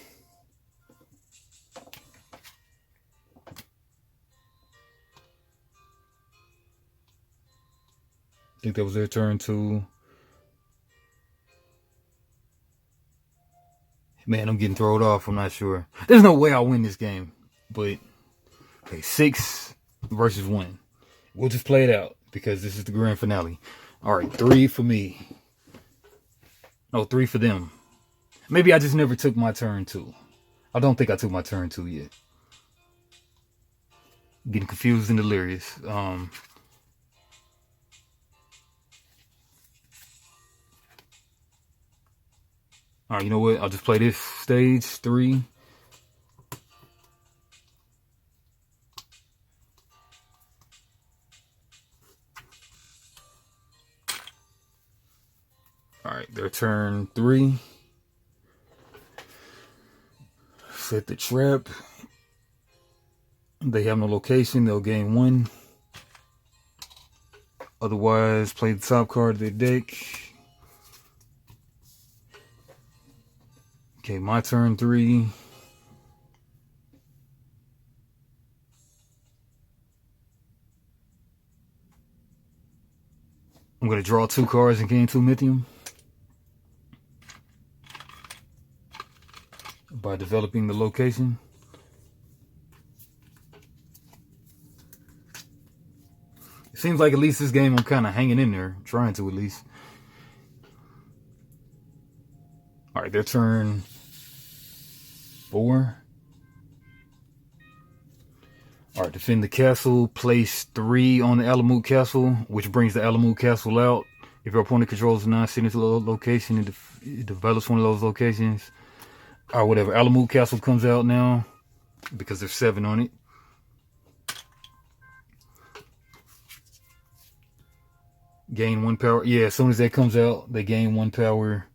think that was their turn too. Man, I'm getting thrown off. I'm not sure. There's no way I'll win this game. But, okay, 6 versus 1. We'll just play it out because this is the grand finale. All right, 3 for me. No, 3 for them. Maybe I just never took my turn 2. I don't think I took my turn 2 yet. Getting confused and delirious. All right, you know what? I'll just play this stage 3. All right, their turn 3. Set the trap. They have no location. They'll gain 1. Otherwise, play the top card of their deck. Okay, my turn 3. I'm going to draw 2 cards and gain 2 Mythium. By developing the location. It seems like at least this game I'm kind of hanging in there. Trying to at least. Alright, their turn 4. Alright, defend the castle. Place 3 on the Alamut Castle, which brings the Alamut Castle out. If your opponent controls a non-signature location, it develops one of those locations. Or whatever. Alamut Castle comes out now because there's 7 on it. Gain 1 power. Yeah, as soon as that comes out, they gain 1 power.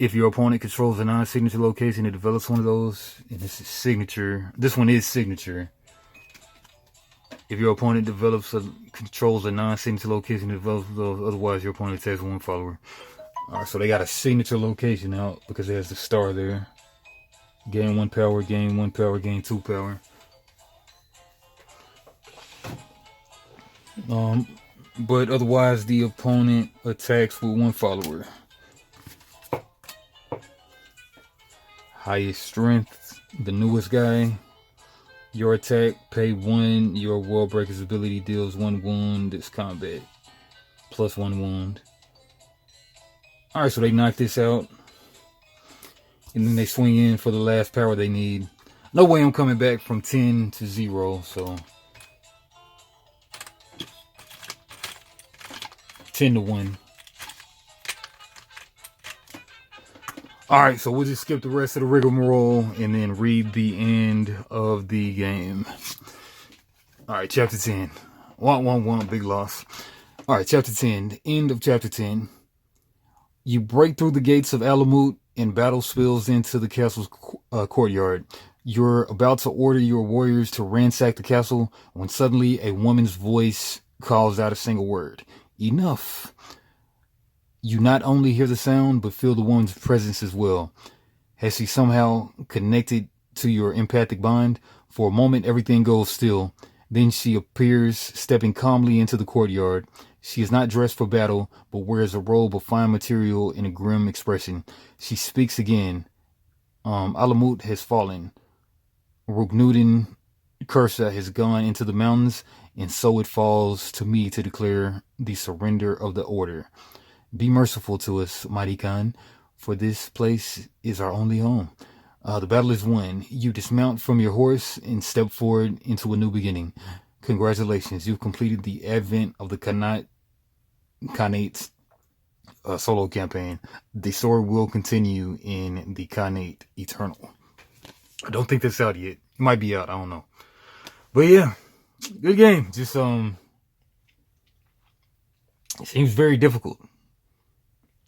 If your opponent controls a non-signature location, it develops one of those. And this is signature. This one is signature. If your opponent controls a non-signature location, it develops those. Otherwise, your opponent attacks one follower. Alright, so they got a signature location out because it has the star there. Gain 1 power, gain 1 power, gain 2 power. But otherwise, the opponent attacks with 1 follower. Highest strength, the newest guy. Your attack, pay 1. Your WorldBreakers ability deals 1 wound. It's combat. Plus 1 wound. Alright, so they knock this out. And then they swing in for the last power they need. No way I'm coming back from 10 to 0, so 10 to 1. Alright, so we'll just skip the rest of the rigmarole and then read the end of the game. Alright, chapter 10. 1-1-1, big loss. Alright, chapter 10. End of chapter 10. You break through the gates of Alamut and battle spills into the castle's courtyard. You're about to order your warriors to ransack the castle when suddenly a woman's voice calls out a single word. Enough. You not only hear the sound, but feel the woman's presence as well. Has she somehow connected to your empathic bond? For a moment, everything goes still. Then she appears, stepping calmly into the courtyard. She is not dressed for battle, but wears a robe of fine material and a grim expression. She speaks again. Alamut has fallen. Ruknudin Kursa has gone into the mountains, and so it falls to me to declare the surrender of the order. Be merciful to us, mighty Khan, for this place is our only home. The battle is won. You dismount from your horse and step forward into a new beginning. Congratulations, you've completed the advent of the Khanate's solo campaign. The story will continue in the Khanate Eternal. I don't think that's out yet. It might be out, I don't know. But yeah, good game. Just it seems very difficult.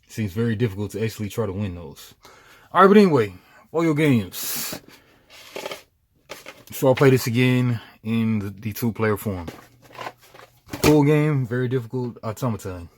Seems very difficult to actually try to win those. Alright, but anyway, all your games. So I'll play this again in the 2-player form. Cool game, very difficult. Automaton.